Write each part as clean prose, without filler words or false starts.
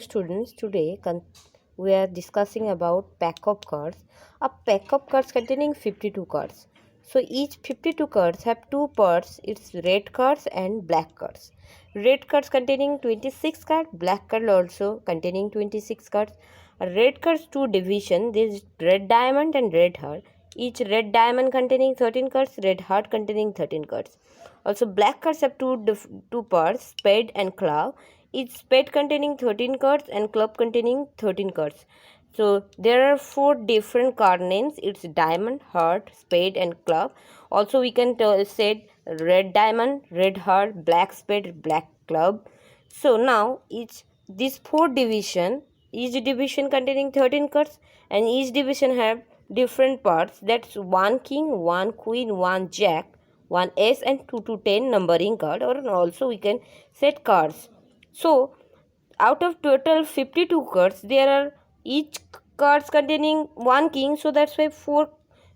students, today we are discussing about pack of cards. A pack of cards containing 52 cards. So each 52 cards have two parts. It's red cards and black cards. Red cards containing 26 cards, black card also containing 26 cards. Red cards two division. This is red diamond and red heart. Each red diamond containing 13 cards, red heart containing 13 cards. Also black cards have two parts, spade and club. Each spade containing 13 cards and club containing 13 cards. So there are four different card names. It's diamond, heart, spade and club. Also we can say red diamond, red heart, black spade, black club. So now these four division, each division containing 13 cards, and each division have different parts. That's one king, one queen, one jack, one ace and 2 to 10 numbering card, or also we can set cards. So out of total 52 cards, there are each cards containing one king, so that's why four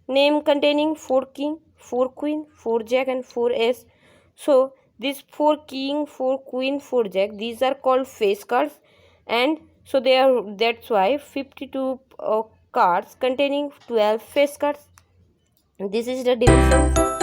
name containing 4 king, 4 queen, 4 jack and 4 ace. So these 4 king, 4 queen, 4 jack, these are called face cards, and so that's why 52 cards containing 12 face cards. This is the division.